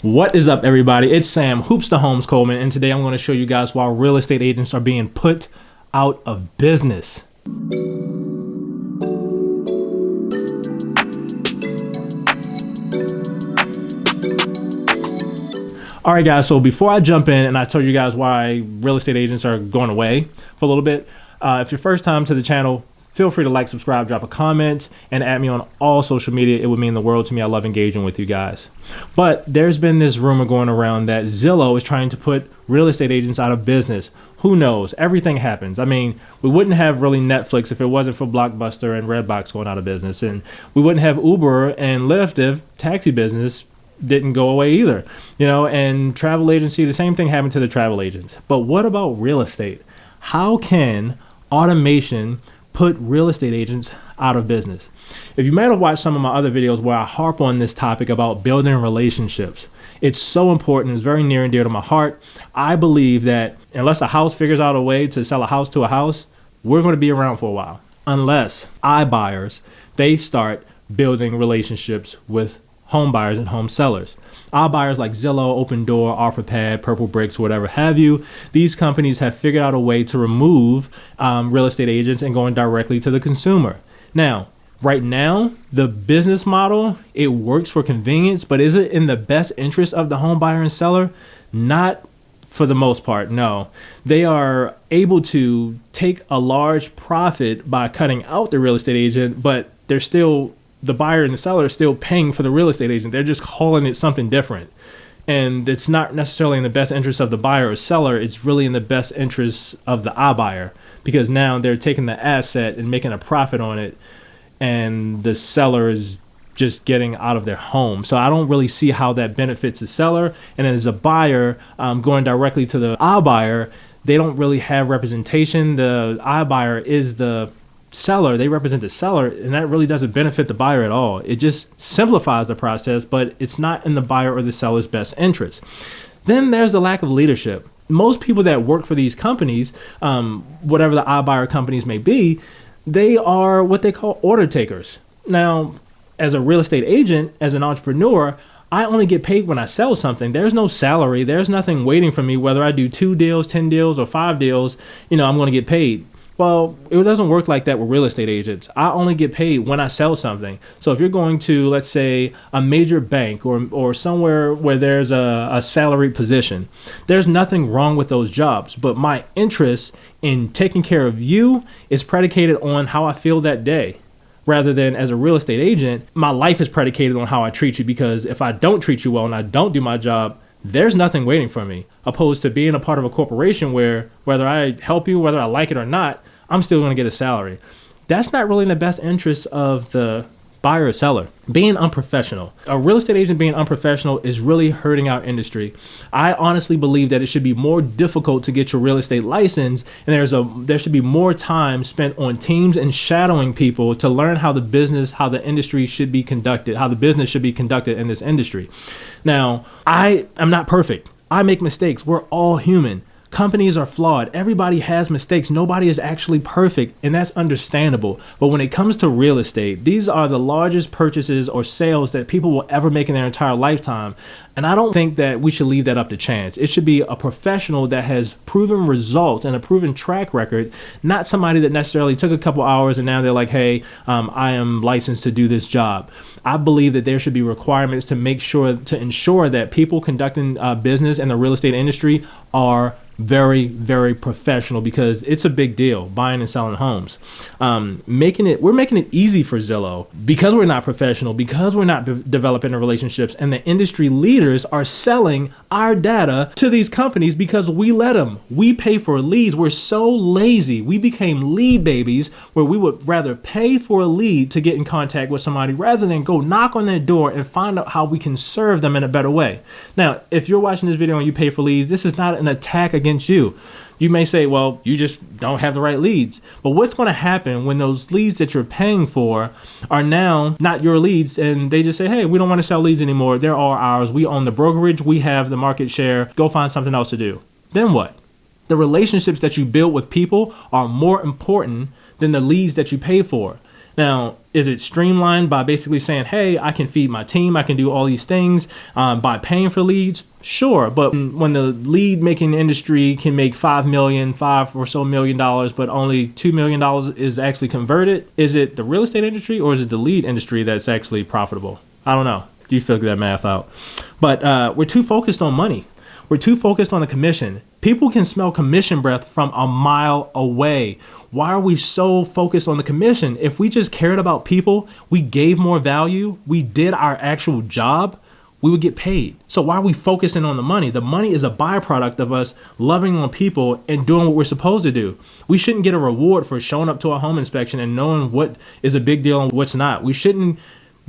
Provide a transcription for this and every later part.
What is up, everybody? It's Sam, Hoops to Homes Coleman, and today I'm going to show you guys why real estate agents are being put out of business. All right, guys, so before I jump in and I tell you guys why real estate agents are going away for a little bit, if you're first time to the channel, feel free to like, subscribe, drop a comment, and add me on all social media. It would mean the world to me. I love engaging with you guys. But there's been this rumor going around that Zillow is trying to put real estate agents out of business. Who knows? Everything happens. I mean, we wouldn't have really Netflix if it wasn't for Blockbuster and Redbox going out of business. And we wouldn't have Uber and Lyft if taxi business didn't go away either. And travel agency, the same thing happened to the travel agents. But what about real estate? How can automation put real estate agents out of business? If you might have watched some of my other videos where I harp on this topic about building relationships, it's so important. It's very near and dear to my heart. I believe that unless a house figures out a way to sell a house to a house, we're going to be around for a while. Unless iBuyers, they start building relationships with home buyers and home sellers. Our buyers like Zillow, Open Door, OfferPad, Purple Bricks, whatever have you, these companies have figured out a way to remove real estate agents and going directly to the consumer. Now, right now, the business model, it works for convenience, but is it in the best interest of the home buyer and seller? Not for the most part, no. They are able to take a large profit by cutting out the real estate agent, but they're still, the buyer and the seller are still paying for the real estate agent. They're just calling it something different. And it's not necessarily in the best interest of the buyer or seller. It's really in the best interest of the iBuyer, because now they're taking the asset and making a profit on it, and the seller is just getting out of their home. So I don't really see how that benefits the seller. And as a buyer, going directly to the iBuyer, they don't really have representation. The iBuyer is the seller, they represent the seller, and that really doesn't benefit the buyer at all. It just simplifies the process, but it's not in the buyer or the seller's best interest. Then there's the lack of leadership. Most people that work for these companies, whatever the iBuyer companies may be, they are what they call order takers. Now, as a real estate agent, as an entrepreneur, I only get paid when I sell something. There's no salary. There's nothing waiting for me, whether I do 2 deals, 10 deals, or 5 deals, I'm going to get paid. Well, it doesn't work like that with real estate agents. I only get paid when I sell something. So if you're going to, let's say, a major bank or somewhere where there's a salaried position, there's nothing wrong with those jobs. But my interest in taking care of you is predicated on how I feel that day. Rather than as a real estate agent, my life is predicated on how I treat you, because if I don't treat you well and I don't do my job, there's nothing waiting for me, opposed to being a part of a corporation where whether I help you, whether I like it or not, I'm still going to get a salary. That's not really in the best interest of the buyer or seller. Being unprofessional. A real estate agent being unprofessional is really hurting our industry. I honestly believe that it should be more difficult to get your real estate license, and there should be more time spent on teams and shadowing people to learn how the industry should be conducted, how the business should be conducted in this industry. Now, I am not perfect. I make mistakes. We're all human. Companies are flawed. Everybody has mistakes. Nobody is actually perfect, and that's understandable. But when it comes to real estate, these are the largest purchases or sales that people will ever make in their entire lifetime. And I don't think that we should leave that up to chance. It should be a professional that has proven results and a proven track record, not somebody that necessarily took a couple hours and now they're like, hey, I am licensed to do this job. I believe that there should be requirements to ensure that people conducting business in the real estate industry are very, very professional, because it's a big deal buying and selling homes. We're making it easy for Zillow because we're not professional, because we're not developing the relationships, and the industry leaders are selling our data to these companies because we let them. We pay for leads. We're so lazy. We became lead babies, where we would rather pay for a lead to get in contact with somebody rather than go knock on their door and find out how we can serve them in a better way. Now, if you're watching this video and you pay for leads, this is not an attack against you. You may say, well, you just don't have the right leads. But what's going to happen when those leads that you're paying for are now not your leads, and they just say, hey, we don't want to sell leads anymore. They're all ours. We own the brokerage. We have the market share. Go find something else to do. Then what? The relationships that you build with people are more important than the leads that you pay for. Now, is it streamlined by basically saying, hey, I can feed my team, I can do all these things by paying for leads? Sure, but when the lead making industry can make $5 or so million, but only $2 million is actually converted, is it the real estate industry or is it the lead industry that's actually profitable? I don't know. You figure that math out. But we're too focused on money. We're too focused on the commission. People can smell commission breath from a mile away. Why are we so focused on the commission? If we just cared about people, we gave more value, we did our actual job, we would get paid. So why are we focusing on the money? The money is a byproduct of us loving on people and doing what we're supposed to do. We shouldn't get a reward for showing up to a home inspection and knowing what is a big deal and what's not. We shouldn't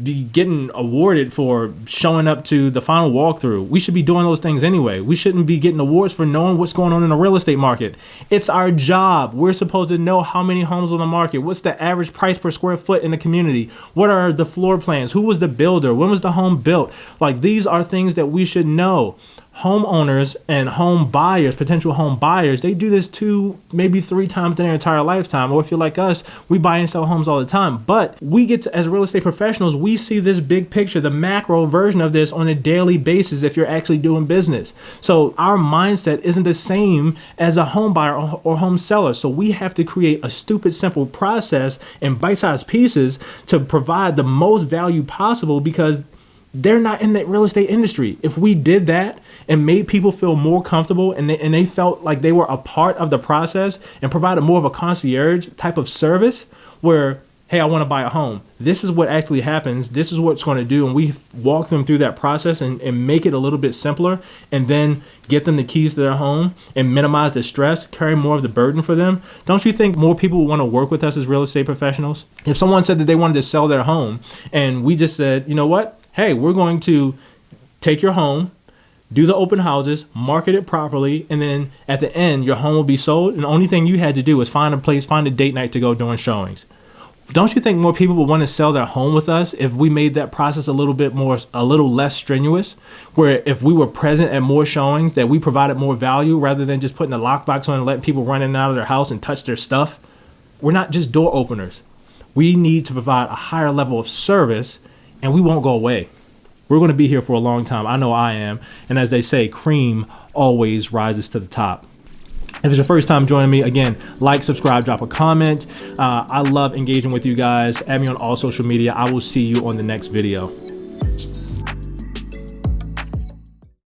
be getting awarded for showing up to the final walkthrough. We should be doing those things anyway. We shouldn't be getting awards for knowing what's going on in the real estate market. It's our job. We're supposed to know how many homes on the market. What's the average price per square foot in the community? What are the floor plans? Who was the builder? When was the home built? Like, these are things that we should know. Homeowners and home buyers, potential home buyers, they do this 2, maybe 3 times in their entire lifetime. Or if you're like us, we buy and sell homes all the time. But we get to, as real estate professionals, we see this big picture, the macro version of this on a daily basis if you're actually doing business. So our mindset isn't the same as a home buyer or home seller. So we have to create a stupid, simple process in bite-sized pieces to provide the most value possible, because they're not in the real estate industry. If we did that and made people feel more comfortable and they felt like they were a part of the process and provided more of a concierge type of service where, hey, I want to buy a home. This is what actually happens. This is what it's going to do. And we walk them through that process and make it a little bit simpler, and then get them the keys to their home and minimize the stress, carry more of the burden for them. Don't you think more people would want to work with us as real estate professionals? If someone said that they wanted to sell their home and we just said, you know what? Hey, we're going to take your home, do the open houses, market it properly, and then at the end, your home will be sold. And the only thing you had to do was find a place, find a date night to go doing showings. Don't you think more people would want to sell their home with us if we made that process a little less strenuous? Where if we were present at more showings, that we provided more value rather than just putting a lockbox on and letting people run in and out of their house and touch their stuff? We're not just door openers. We need to provide a higher level of service, and we won't go away. We're going to be here for a long time. I know I am. And as they say, cream always rises to the top. If it's your first time joining me, again, like, subscribe, drop a comment. I love engaging with you guys. Add me on all social media. I will see you on the next video.